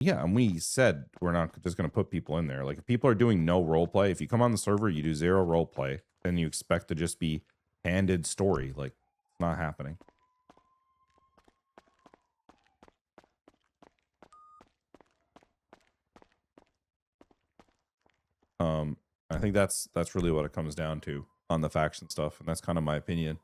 Yeah, and we said we're not just going to put people in there. Like, if people are doing no role play, if you come on the server, you do 0 role play, and you expect to just be handed story. Like, it's not happening. I think that's really what it comes down to on the faction stuff, and that's kind of my opinion.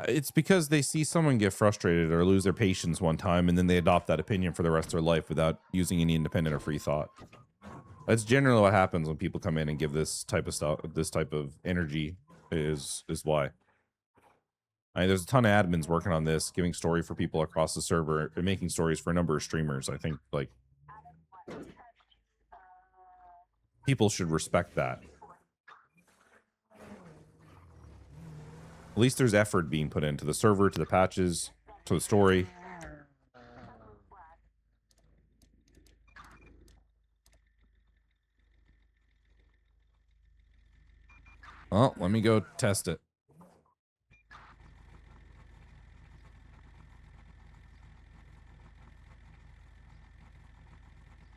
It's because they see someone get frustrated or lose their patience one time, and then they adopt that opinion for the rest of their life without using any independent or free thought. That's generally what happens when people come in and give this type of stuff, this type of energy is why. I mean, there's a ton of admins working on this, giving story for people across the server and making stories for a number of streamers. I think like people should respect that. At least there's effort being put into the server, to the patches, to the story. Well, let me go test it.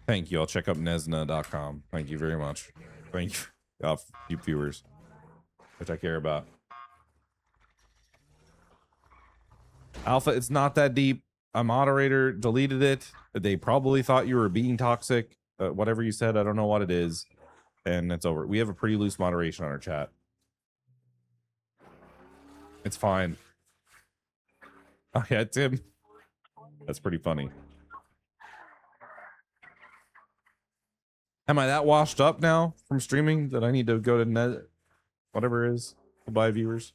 Thank you. I'll check up Nesna.com. Thank you very much. Thank you, you viewers, which I care about. Alpha, it's not that deep. A moderator deleted it. They probably thought you were being toxic. Whatever you said, I don't know what it is. And it's over. We have a pretty loose moderation on our chat. It's fine. Oh, yeah, Tim. That's pretty funny. Am I that washed up now from streaming that I need to go to net? Whatever it is. Goodbye, viewers.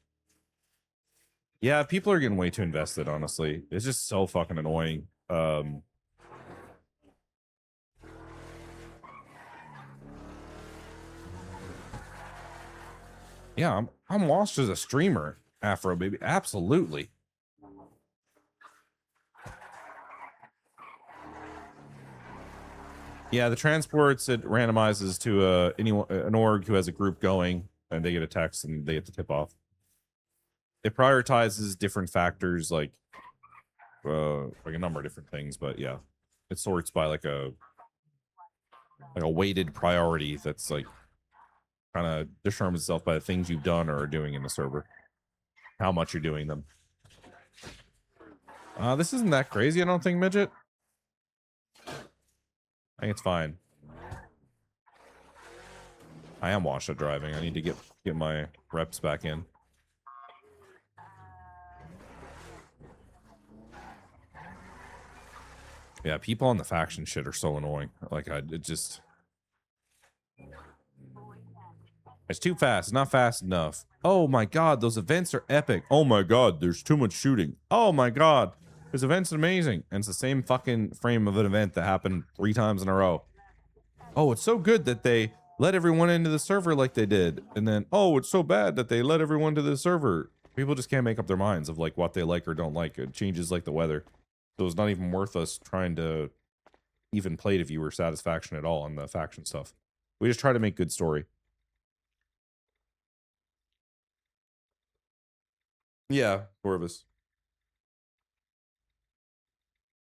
Yeah, people are getting way too invested, honestly. It's just so fucking annoying. Yeah, I'm washed as a streamer, Afro baby. Absolutely. Yeah, the transports, it randomizes to an org who has a group going, and they get a text and they get the tip off. It prioritizes different factors like a number of different things, but yeah, it sorts by like a weighted priority that's like kind of determines itself by the things you've done or are doing in the server, how much you're doing them. This isn't that crazy, I don't think, midget. I think it's fine. I am washed at driving. I need to get my reps back in. Yeah, people on the faction shit are so annoying. Like, it's too fast. It's not fast enough. Oh my god, those events are epic. Oh my god, there's too much shooting. Oh my god, this event's amazing. And it's the same fucking frame of an event that happened 3 times in a row. Oh, it's so good that they let everyone into the server like they did. And then, oh, it's so bad that they let everyone to the server. People just can't make up their minds of like what they like or don't like. It changes like the weather. So it's not even worth us trying to even play to viewer satisfaction at all on the faction stuff. We just try to make good story. Yeah, Corvus.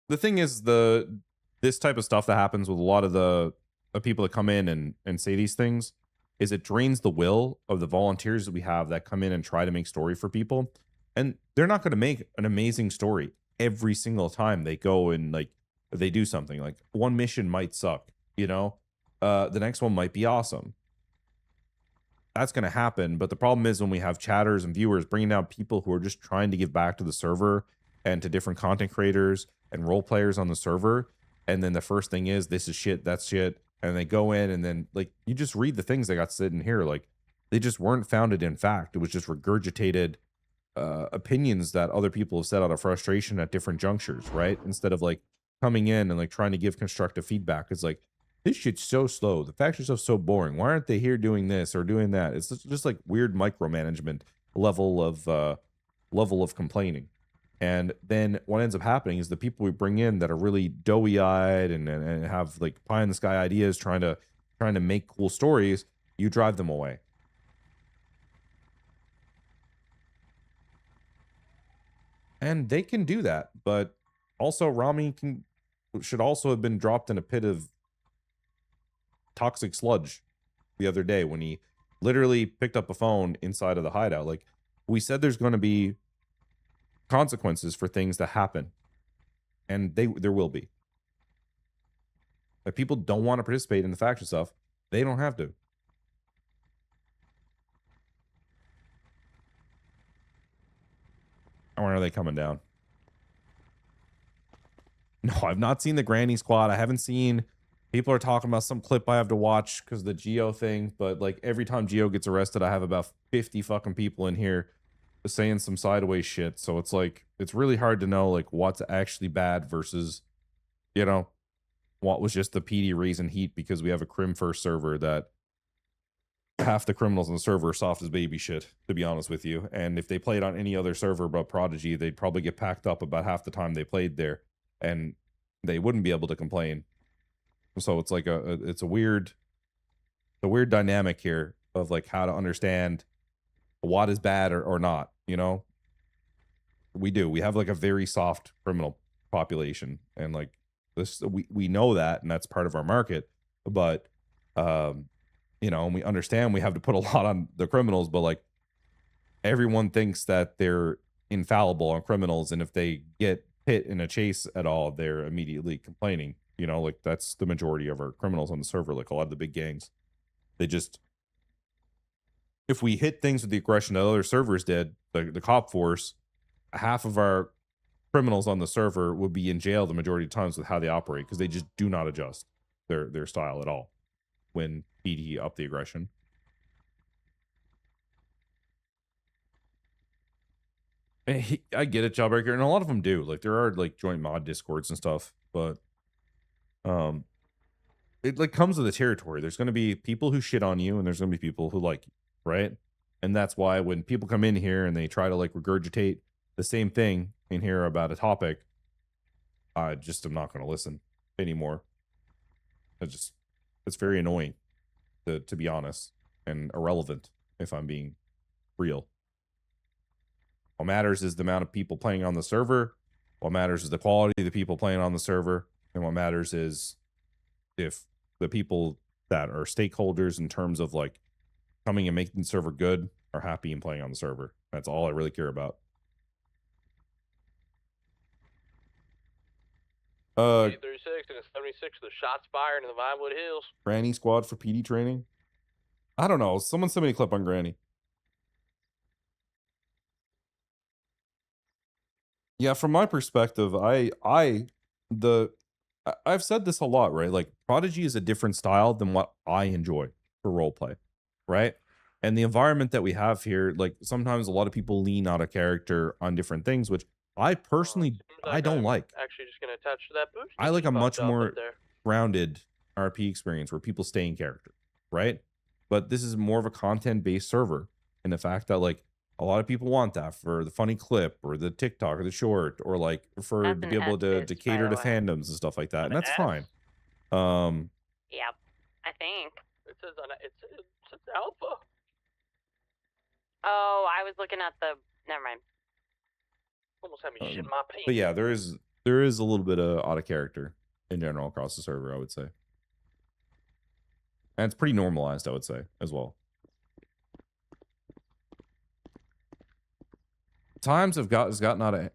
The thing is, this type of stuff that happens with a lot of the people that come in and say these things is it drains the will of the volunteers that we have that come in and try to make story for people. And they're not going to make an amazing story every single time they go and like they do something. Like one mission might suck, you know, the next one might be awesome. That's going to happen. But the problem is when we have chatters and viewers bringing down people who are just trying to give back to the server and to different content creators and role players on the server. And then the first thing is, this is shit, that's shit. And they go in and then like, you just read the things they got sitting here. Like they just weren't founded in fact. It was just regurgitated opinions that other people have said out of frustration at different junctures, right? Instead of like coming in and like trying to give constructive feedback. It's like, this shit's so slow. The faction stuff's so boring. Why aren't they here doing this or doing that? It's just like weird micromanagement level of complaining. And then what ends up happening is the people we bring in that are really doughy-eyed and have like pie in the sky ideas, trying to make cool stories, you drive them away. And they can do that, but also Rami should also have been dropped in a pit of toxic sludge the other day when he literally picked up a phone inside of the hideout. Like, we said there's going to be consequences for things that happen, and there will be. If people don't want to participate in the faction stuff, they don't have to. When are they coming down? No, I've not seen the Granny Squad. I haven't seen... People are talking about some clip I have to watch because of the Geo thing, but like every time Geo gets arrested, I have about 50 fucking people in here saying some sideways shit. So it's like, it's really hard to know like what's actually bad versus, you know, what was just the PD raising heat because we have a crim first server that half the criminals on the server are soft as baby shit, to be honest with you. And if they played on any other server but Prodigy, they'd probably get packed up about half the time they played there, and they wouldn't be able to complain. So it's like it's a weird dynamic here of like how to understand what is bad or not, you know. We have like a very soft criminal population, and like this we know that, and that's part of our market, but you know, and we understand we have to put a lot on the criminals, but like everyone thinks that they're infallible on criminals, and if they get hit in a chase at all, they're immediately complaining. You know, like that's the majority of our criminals on the server. Like a lot of the big gangs, they just, if we hit things with the aggression that other servers did, the cop force, half of our criminals on the server would be in jail the majority of times with how they operate, because they just do not adjust their style at all when PD up the aggression. And I get it, Jawbreaker, and a lot of them do. Like there are like joint mod discords and stuff, but it like comes with the territory. There's going to be people who shit on you, and there's going to be people who like you, right? And that's why when people come in here and they try to like regurgitate the same thing in here about a topic, I just am not going to listen anymore. It's very annoying, to be honest, and irrelevant if I'm being real. What matters is the amount of people playing on the server. What matters is the quality of the people playing on the server. And what matters is if the people that are stakeholders in terms of like coming and making the server good are happy and playing on the server. That's all I really care about. 36 and 76, the shots fired in the Vinewood Hills. Granny Squad for PD training? I don't know. Someone send me a clip on Granny. Yeah, from my perspective, I've said this a lot, right? Like Prodigy is a different style than what I enjoy for roleplay, right? And the environment that we have here, like sometimes a lot of people lean out of character on different things, which I personally I don't like. Actually, just gonna attach to that boost. I like a much more grounded RP experience where people stay in character, right? But this is more of a content-based server, and the fact that like a lot of people want that for the funny clip or the TikTok or the short, or like for to be able to cater to fandoms and stuff like that, and that's fine. Yep, I think it says it's alpha. Oh, I was looking at the. Never mind. Almost had me shit my pants. But yeah, there is a little bit of out of character in general across the server, I would say, and it's pretty normalized, I would say, as well. Times have gotten out of,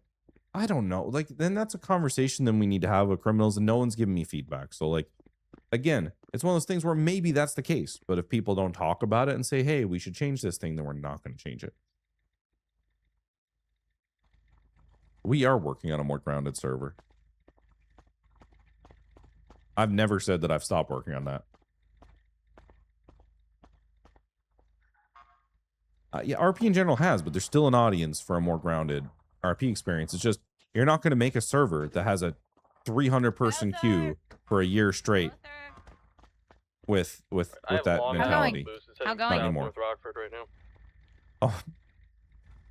I don't know, like then that's a conversation then we need to have with criminals, and no one's giving me feedback. So like, again, it's one of those things where maybe that's the case, but if people don't talk about it and say, hey, we should change this thing, then we're not going to change it. We are working on a more grounded server. I've never said that I've stopped working on that. Yeah, RP in general has, but there's still an audience for a more grounded RP experience. It's just, you're not going to make a server that has a 300-person queue for a year straight with that mentality. How going? Not anymore. Rockford right now. Oh,